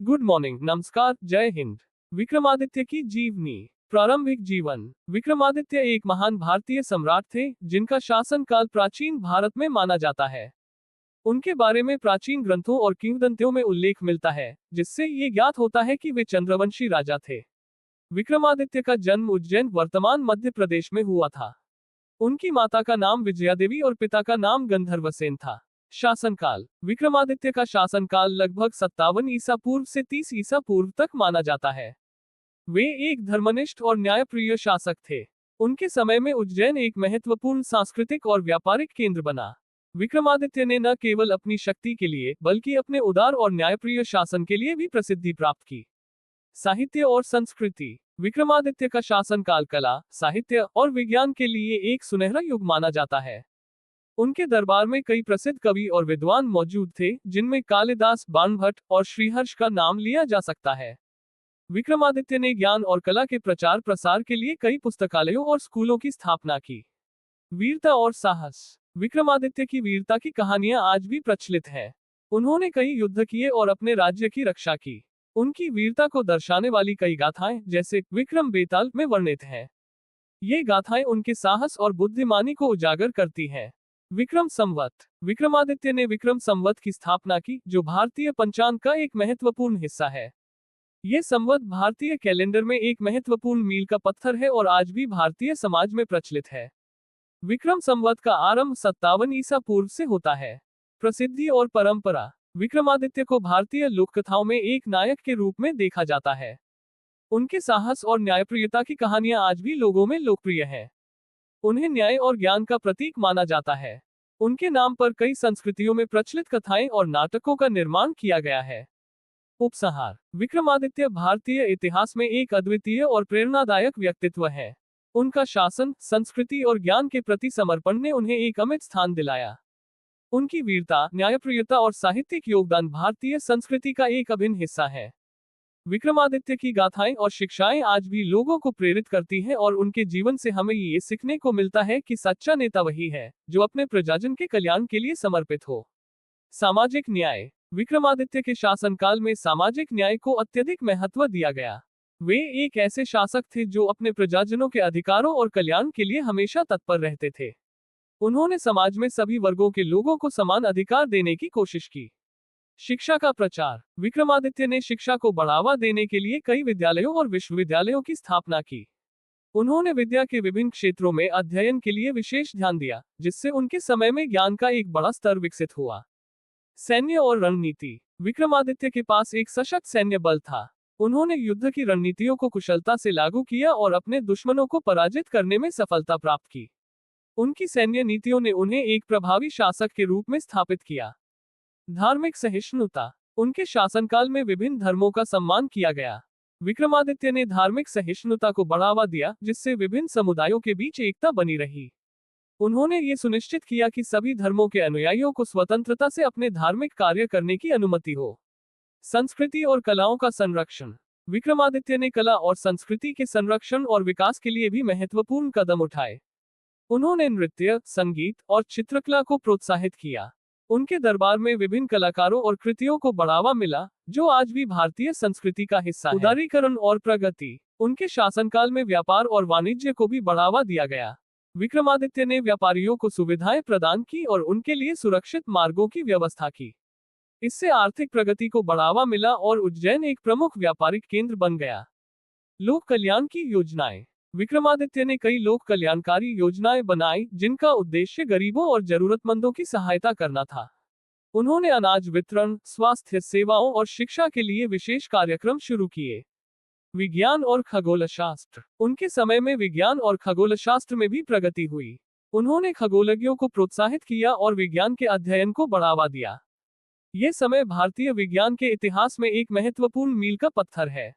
Good morning, नमस्कार, जय हिंद। विक्रमादित्य की जीवनी। प्रारंभिक जीवन। विक्रमादित्य एक महान भारतीय सम्राट थे जिनका शासनकाल प्राचीन भारत में माना जाता है। उनके बारे में प्राचीन ग्रंथों और किंवदंतियों में उल्लेख मिलता है, जिससे ये ज्ञात होता है कि वे चंद्रवंशी राजा थे। विक्रमादित्य का जन्म उज्जैन, वर्तमान मध्य प्रदेश में हुआ था। उनकी माता का नाम विजया देवी और पिता का नाम गंधर्वसेन था। शासनकाल। विक्रमादित्य का शासनकाल लगभग 57 ईसा पूर्व से 30 ईसा पूर्व तक माना जाता है। वे एक धर्मनिष्ठ और न्यायप्रिय शासक थे। उनके समय में उज्जैन एक महत्वपूर्ण सांस्कृतिक और व्यापारिक केंद्र बना। विक्रमादित्य ने न केवल अपनी शक्ति के लिए बल्कि अपने उदार और न्यायप्रिय शासन के लिए भी प्रसिद्धि प्राप्त की। साहित्य और संस्कृति। विक्रमादित्य का शासनकाल कला, साहित्य और विज्ञान के लिए एक सुनहरा युग माना जाता है। उनके दरबार में कई प्रसिद्ध कवि और विद्वान मौजूद थे, जिनमें कालिदास, बाणभट्ट और श्रीहर्ष का नाम लिया जा सकता है। विक्रमादित्य ने ज्ञान और कला के प्रचार प्रसार के लिए कई पुस्तकालयों और स्कूलों की स्थापना की। वीरता और साहस। विक्रमादित्य की वीरता की कहानियां आज भी प्रचलित है। उन्होंने कई युद्ध किए और अपने राज्य की रक्षा की। उनकी वीरता को दर्शाने वाली कई गाथाएं, जैसे विक्रम बेताल, में वर्णित हैं। ये गाथाएं उनके साहस और बुद्धिमानी को उजागर करती हैं। विक्रम संवत। विक्रमादित्य ने विक्रम संवत की स्थापना की, जो भारतीय पंचांग का एक महत्वपूर्ण हिस्सा है। ये संवत भारतीय कैलेंडर में एक महत्वपूर्ण मील का पत्थर है और आज भी भारतीय समाज में प्रचलित है। विक्रम संवत का आरंभ 57 ईसा पूर्व से होता है। प्रसिद्धि और परंपरा। विक्रमादित्य को भारतीय लोककथाओं में एक नायक के रूप में देखा जाता है। उनके साहस और न्यायप्रियता की कहानियां आज भी लोगों में लोकप्रिय हैं। उन्हें न्याय और ज्ञान का प्रतीक माना जाता है। उनके नाम पर कई संस्कृतियों में प्रचलित कथाएं और नाटकों का निर्माण किया गया है। उपसंहार। विक्रमादित्य भारतीय इतिहास में एक अद्वितीय और प्रेरणादायक व्यक्तित्व है। उनका शासन, संस्कृति और ज्ञान के प्रति समर्पण ने उन्हें एक अमिट स्थान दिलाया। उनकी वीरता, न्यायप्रियता और साहित्यिक योगदान भारतीय संस्कृति का एक अभिन्न हिस्सा है। विक्रमादित्य की गाथाएं और शिक्षाएं आज भी लोगों को प्रेरित करती हैं और उनके जीवन से हमें ये सीखने को मिलता है कि सच्चा नेता वही है जो अपने प्रजाजन के कल्याण के लिए समर्पित हो। सामाजिक न्याय। विक्रमादित्य के शासनकाल में सामाजिक न्याय को अत्यधिक महत्व दिया गया। वे एक ऐसे शासक थे जो अपने प्रजाजनों के अधिकारों और कल्याण के लिए हमेशा तत्पर रहते थे। उन्होंने समाज में सभी वर्गों के लोगों को समान अधिकार देने की कोशिश की। शिक्षा का प्रचार। विक्रमादित्य ने शिक्षा को बढ़ावा देने के लिए कई विद्यालयों और विश्वविद्यालयों की स्थापना की। उन्होंने विद्या के विभिन्न क्षेत्रों में अध्ययन के लिए विशेष ध्यान दिया, जिससे उनके समय में ज्ञान का एक बड़ा स्तर विकसित हुआ। सैन्य और रणनीति। विक्रमादित्य के पास एक सशक्त सैन्य बल था। उन्होंने युद्ध की रणनीतियों को कुशलता से लागू किया और अपने दुश्मनों को पराजित करने में सफलता प्राप्त की। उनकी सैन्य नीतियों ने उन्हें एक प्रभावी शासक के रूप में स्थापित किया। धार्मिक सहिष्णुता। उनके शासनकाल में विभिन्न धर्मों का सम्मान किया गया। विक्रमादित्य ने धार्मिक सहिष्णुता को बढ़ावा दिया, जिससे विभिन्न समुदायों के बीच एकता बनी रही। उन्होंने ये सुनिश्चित किया कि सभी धर्मों के अनुयायियों को स्वतंत्रता से अपने धार्मिक कार्य करने की अनुमति हो। संस्कृति और कलाओं का संरक्षण। विक्रमादित्य ने कला और संस्कृति के संरक्षण और विकास के लिए भी महत्वपूर्ण कदम उठाए। उन्होंने नृत्य, संगीत और चित्रकला को प्रोत्साहित किया। उनके दरबार में विभिन्न कलाकारों और कृतियों को बढ़ावा मिला, जो आज भी भारतीय संस्कृति का हिस्सा है। उदारीकरण और प्रगति। उनके शासनकाल में व्यापार और वाणिज्य को भी बढ़ावा दिया गया। विक्रमादित्य ने व्यापारियों को सुविधाएं प्रदान की और उनके लिए सुरक्षित मार्गों की व्यवस्था की। इससे आर्थिक प्रगति को बढ़ावा मिला और उज्जैन एक प्रमुख व्यापारिक केंद्र बन गया। लोक कल्याण की योजनाएं। विक्रमादित्य ने कई लोक कल्याणकारी योजनाएं बनाई, जिनका उद्देश्य गरीबों और जरूरतमंदों की सहायता करना था। उन्होंने अनाज वितरण, स्वास्थ्य सेवाओं और शिक्षा के लिए विशेष कार्यक्रम शुरू किए। विज्ञान और खगोलशास्त्र। उनके समय में विज्ञान और खगोलशास्त्र में भी प्रगति हुई। उन्होंने खगोलज्ञों को प्रोत्साहित किया और विज्ञान के अध्ययन को बढ़ावा दिया। यह समय भारतीय विज्ञान के इतिहास में एक महत्वपूर्ण मील का पत्थर है।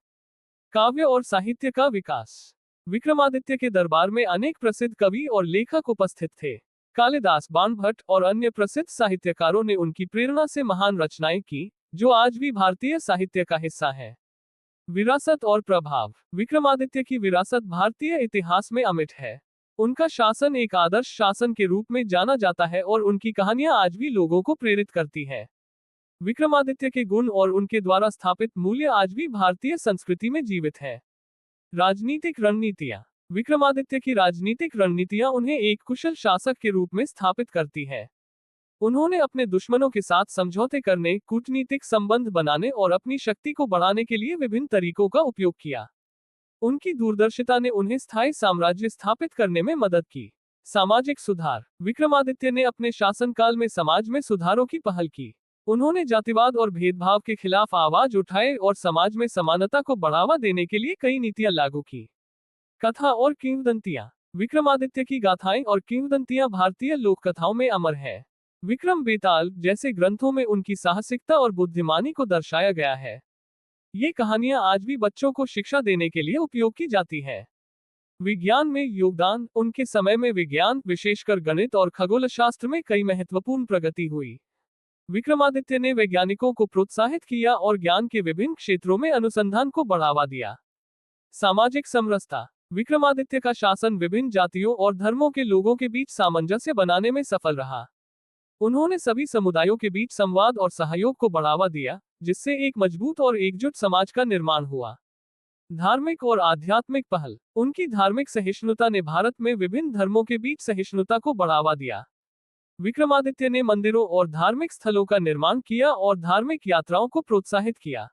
काव्य और साहित्य का विकास। विक्रमादित्य के दरबार में अनेक प्रसिद्ध कवि और लेखक उपस्थित थे। कालिदास, बाणभट्ट और अन्य प्रसिद्ध साहित्यकारों ने उनकी प्रेरणा से महान रचनाएं की, जो आज भी भारतीय साहित्य का हिस्सा है। विरासत और प्रभाव। विक्रमादित्य की विरासत भारतीय इतिहास में अमिट है। उनका शासन एक आदर्श शासन के रूप में जाना जाता है और उनकी कहानियां आज भी लोगों को प्रेरित करती हैं। विक्रमादित्य के गुण और उनके द्वारा स्थापित मूल्य आज भी भारतीय संस्कृति में जीवित है। राजनीतिक रणनीतियां। विक्रमादित्य की राजनीतिक रणनीतियां उन्हें एक कुशल शासक के रूप में स्थापित करती है। उन्होंने अपने दुश्मनों के साथ समझौते करने, कूटनीतिक संबंध बनाने और अपनी शक्ति को बढ़ाने के लिए विभिन्न तरीकों का उपयोग किया। उनकी दूरदर्शिता ने उन्हें स्थायी साम्राज्य स्थापित करने में मदद की। सामाजिक सुधार। विक्रमादित्य ने अपने शासनकाल में समाज में सुधारों की पहल की। उन्होंने जातिवाद और भेदभाव के खिलाफ आवाज उठाए और समाज में समानता को बढ़ावा देने के लिए कई नीतियां लागू की। कथा और किंवदंतियां। विक्रमादित्य की गाथाएं और किंवदंतियां भारतीय लोक कथाओं में अमर है। विक्रम बेताल जैसे ग्रंथों में उनकी साहसिकता और बुद्धिमानी को दर्शाया गया है। ये कहानियां आज भी बच्चों को शिक्षा देने के लिए उपयोग की जाती है। विज्ञान में योगदान। उनके समय में विज्ञान, विशेषकर गणित और खगोलशास्त्र में कई महत्वपूर्ण प्रगति हुई। विक्रमादित्य ने वैज्ञानिकों को प्रोत्साहित किया और ज्ञान के विभिन्न क्षेत्रों में अनुसंधान को बढ़ावा दिया। सामाजिक समरसता। विक्रमादित्य का शासन विभिन्न जातियों और धर्मों के लोगों के बीच सामंजस्य बनाने में सफल रहा। उन्होंने सभी समुदायों के बीच संवाद और सहयोग को बढ़ावा दिया, जिससे एक मजबूत और एकजुट समाज का निर्माण हुआ। धार्मिक और आध्यात्मिक पहल। उनकी धार्मिक सहिष्णुता ने भारत में विभिन्न धर्मों के बीच सहिष्णुता को बढ़ावा दिया। विक्रमादित्य ने मंदिरों और धार्मिक स्थलों का निर्माण किया और धार्मिक यात्राओं को प्रोत्साहित किया।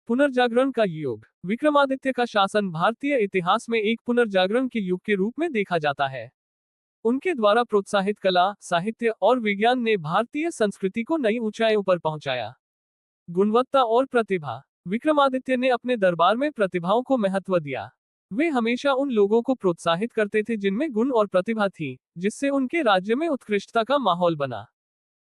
पुनर्जागरण का युग। विक्रमादित्य का शासन भारतीय इतिहास में एक पुनर्जागरण के युग के रूप में देखा जाता है। उनके द्वारा प्रोत्साहित कला, साहित्य और विज्ञान ने भारतीय संस्कृति को नई ऊंचाइयों पर पहुंचाया। गुणवत्ता और प्रतिभा। विक्रमादित्य ने अपने दरबार में प्रतिभाओं को महत्व दिया। वे हमेशा उन लोगों को प्रोत्साहित करते थे जिनमें गुण और प्रतिभा थी, जिससे उनके राज्य में उत्कृष्टता का माहौल बना।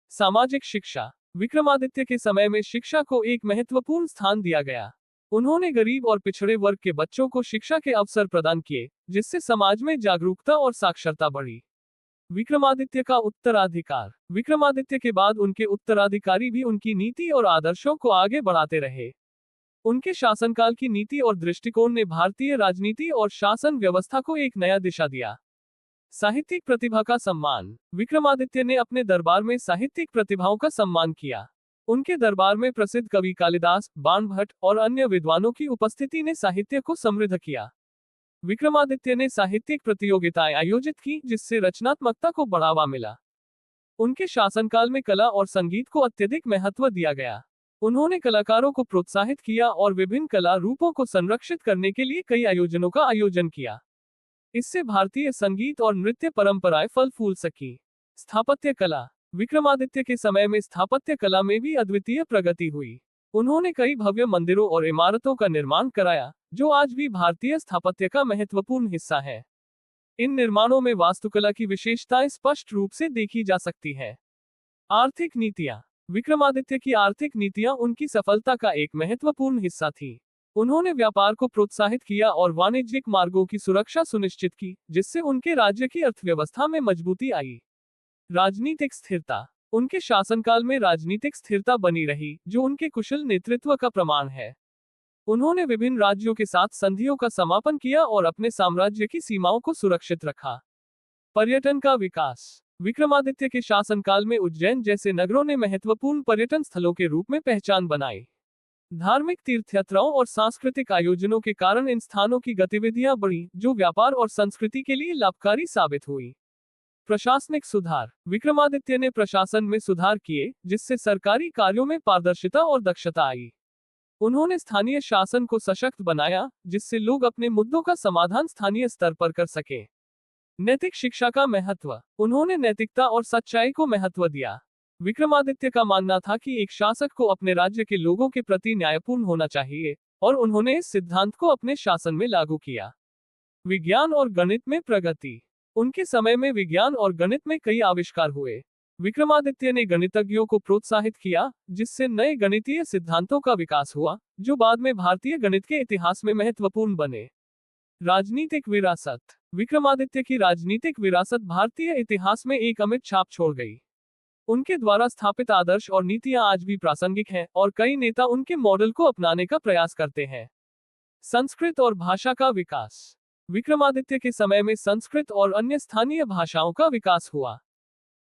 सामाजिक शिक्षा। विक्रमादित्य के समय में शिक्षा को एक महत्वपूर्ण स्थान दिया गया। उन्होंने गरीब और पिछड़े वर्ग के बच्चों को शिक्षा के अवसर प्रदान किए, जिससे समाज में जागरूकता और साक्षरता बढ़ी। विक्रमादित्य का उत्तराधिकार। विक्रमादित्य के बाद उनके उत्तराधिकारी भी उनकी नीति और आदर्शों को आगे बढ़ाते रहे। उनके शासनकाल की नीति और दृष्टिकोण ने भारतीय राजनीति और शासन व्यवस्था को एक नया दिशा दिया। साहित्यिक प्रतिभा का सम्मान। विक्रमादित्य ने अपने दरबार में साहित्यिक प्रतिभाओं का सम्मान किया। उनके दरबार में प्रसिद्ध कवि कालिदास, बाणभट्ट और अन्य विद्वानों की उपस्थिति ने साहित्य को समृद्ध किया। विक्रमादित्य ने साहित्यिक प्रतियोगिताएं आयोजित की, जिससे रचनात्मकता को बढ़ावा मिला। उनके शासनकाल में कला और संगीत को अत्यधिक महत्व दिया गया। उन्होंने कलाकारों को प्रोत्साहित किया और विभिन्न कला रूपों को संरक्षित करने के लिए कई आयोजनों का आयोजन किया। इससे भारतीय संगीत और नृत्य परंपराएं फल फूल सकी। स्थापत्य कला। विक्रमादित्य के समय में स्थापत्य कला में भी अद्वितीय प्रगति हुई। उन्होंने कई भव्य मंदिरों और इमारतों का निर्माण कराया, जो आज भी भारतीय स्थापत्य का महत्वपूर्ण हिस्सा है। इन निर्माणों में वास्तुकला की विशेषताएं स्पष्ट रूप से देखी जा सकती है। आर्थिक नीतियां। विक्रमादित्य की आर्थिक नीतियां उनकी सफलता का एक महत्वपूर्ण हिस्सा थी। उन्होंने व्यापार को प्रोत्साहित किया और वाणिज्यिक मार्गों की सुरक्षा सुनिश्चित की, जिससे उनके राज्य की अर्थव्यवस्था में मजबूती आई। राजनीतिक स्थिरता। उनके शासनकाल में राजनीतिक स्थिरता बनी रही, जो उनके कुशल नेतृत्व का प्रमाण है। उन्होंने विभिन्न राज्यों के साथ संधियों का समापन किया और अपने साम्राज्य की सीमाओं को सुरक्षित रखा। पर्यटन का विकास। विक्रमादित्य के शासनकाल में उज्जैन जैसे नगरों ने महत्वपूर्ण पर्यटन स्थलों के रूप में पहचान बनाई। धार्मिक तीर्थयात्राओं और सांस्कृतिक आयोजनों के कारण इन स्थानों की गतिविधियां बढ़ी, जो व्यापार और संस्कृति के लिए लाभकारी साबित हुई। प्रशासनिक सुधार। विक्रमादित्य ने प्रशासन में सुधार किए, जिससे सरकारी कार्यों में पारदर्शिता और दक्षता आई। उन्होंने स्थानीय शासन को सशक्त बनाया, जिससे लोग अपने मुद्दों का समाधान स्थानीय स्तर पर कर सके। नैतिक शिक्षा का महत्व। उन्होंने नैतिकता और सच्चाई को महत्व दिया। विक्रमादित्य का मानना था कि एक शासक को अपने राज्य के लोगों के प्रति न्यायपूर्ण होना चाहिए, और उन्होंने इस सिद्धांत को अपने शासन में लागू किया। विज्ञान और गणित में प्रगति। उनके समय में विज्ञान और गणित में कई आविष्कार हुए। विक्रमादित्य ने गणितज्ञों को प्रोत्साहित किया, जिससे नए गणितीय सिद्धांतों का विकास हुआ, जो बाद में भारतीय गणित के इतिहास में महत्वपूर्ण बने। राजनीतिक विरासत। विक्रमादित्य की राजनीतिक विरासत भारतीय इतिहास में एक अमिट छाप छोड़ गई। उनके द्वारा स्थापित आदर्श और नीतियां आज भी प्रासंगिक हैं, और कई नेता उनके मॉडल को अपनाने का प्रयास करते हैं। संस्कृत और भाषा का विकास। विक्रमादित्य के समय में संस्कृत और अन्य स्थानीय भाषाओं का विकास हुआ।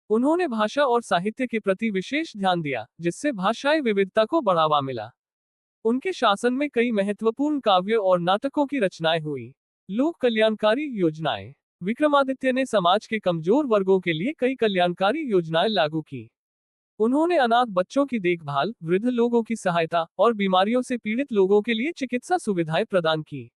उन्होंने भाषा और साहित्य के प्रति विशेष ध्यान दिया, जिससे भाषाई विविधता को बढ़ावा मिला। उनके शासन में कई महत्वपूर्ण काव्य और नाटकों की रचनाएं हुई। लोक कल्याणकारी योजनाएं। विक्रमादित्य ने समाज के कमजोर वर्गों के लिए कई कल्याणकारी योजनाएं लागू की। उन्होंने अनाथ बच्चों की देखभाल, वृद्ध लोगों की सहायता और बीमारियों से पीड़ित लोगों के लिए चिकित्सा सुविधाएं प्रदान की।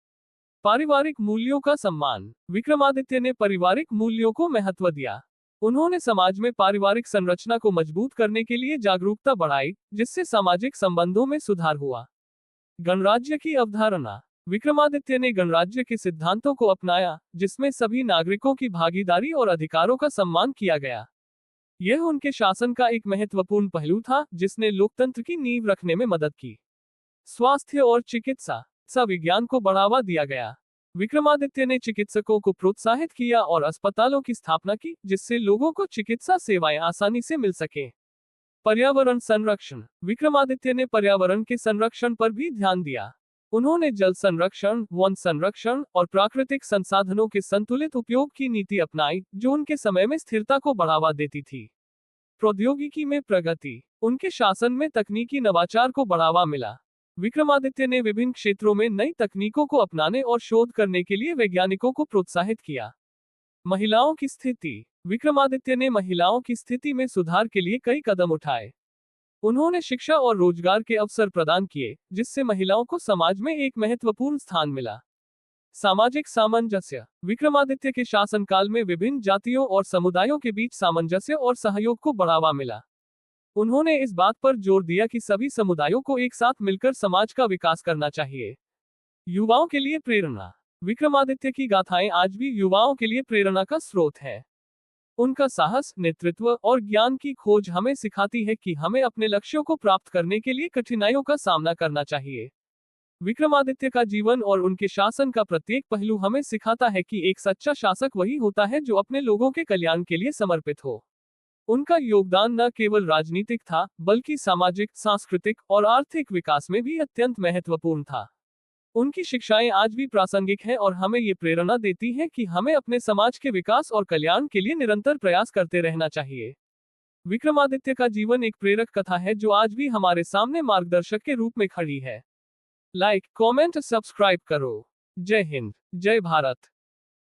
पारिवारिक मूल्यों का सम्मान। विक्रमादित्य ने पारिवारिक मूल्यों को महत्व दिया। उन्होंने समाज में पारिवारिक संरचना को मजबूत करने के लिए जागरूकता बढ़ाई, जिससे सामाजिक संबंधों में सुधार हुआ। गणराज्य की अवधारणा। विक्रमादित्य ने गणराज्य के सिद्धांतों को अपनाया, जिसमें सभी नागरिकों की भागीदारी और अधिकारों का सम्मान किया गया। यह उनके शासन का एक महत्वपूर्ण पहलू था, जिसने लोकतंत्र की नींव रखने में मदद की। स्वास्थ्य और चिकित्सा विज्ञान को बढ़ावा दिया गया। विक्रमादित्य ने चिकित्सकों को प्रोत्साहित किया और अस्पतालों की स्थापना की, जिससे लोगों को चिकित्सा सेवाएं आसानी से मिल सके। पर्यावरण संरक्षण। विक्रमादित्य ने पर्यावरण के संरक्षण पर भी ध्यान दिया। उन्होंने जल संरक्षण, वन संरक्षण और प्राकृतिक संसाधनों के संतुलित उपयोग की नीति अपनाई, जो उनके समय में स्थिरता को बढ़ावा देती थी। प्रौद्योगिकी में प्रगति। उनके शासन में तकनीकी नवाचार को बढ़ावा मिला। विक्रमादित्य ने विभिन्न क्षेत्रों में नई तकनीकों को अपनाने और शोध करने के लिए वैज्ञानिकों को प्रोत्साहित किया। महिलाओं की स्थिति। विक्रमादित्य ने महिलाओं की स्थिति में सुधार के लिए कई कदम उठाए। उन्होंने शिक्षा और रोजगार के अवसर प्रदान किए, जिससे महिलाओं को समाज में एक महत्वपूर्ण स्थान मिला। सामाजिक सामंजस्य। विक्रमादित्य के शासनकाल में विभिन्न जातियों और समुदायों के बीच सामंजस्य और सहयोग को बढ़ावा मिला। उन्होंने इस बात पर जोर दिया कि सभी समुदायों को एक साथ मिलकर समाज का विकास करना चाहिए। युवाओं के लिए प्रेरणा। विक्रमादित्य की गाथाएं आज भी युवाओं के लिए प्रेरणा का स्रोत है। उनका साहस, नेतृत्व और ज्ञान की खोज हमें सिखाती है कि हमें अपने लक्ष्यों को प्राप्त करने के लिए कठिनाइयों का सामना करना चाहिए। विक्रमादित्य का जीवन और उनके शासन का प्रत्येक पहलू हमें सिखाता है कि एक सच्चा शासक वही होता है जो अपने लोगों के कल्याण के लिए समर्पित हो। उनका योगदान न केवल राजनीतिक था, बल्कि सामाजिक, सांस्कृतिक और आर्थिक विकास में भी अत्यंत महत्वपूर्ण था। उनकी शिक्षाएं आज भी प्रासंगिक हैं और हमें ये प्रेरणा देती हैं कि हमें अपने समाज के विकास और कल्याण के लिए निरंतर प्रयास करते रहना चाहिए। विक्रमादित्य का जीवन एक प्रेरक कथा है जो आज भी हमारे सामने मार्गदर्शक के रूप में खड़ी है। लाइक, कमेंट, सब्सक्राइब करो। जय हिंद, जय भारत।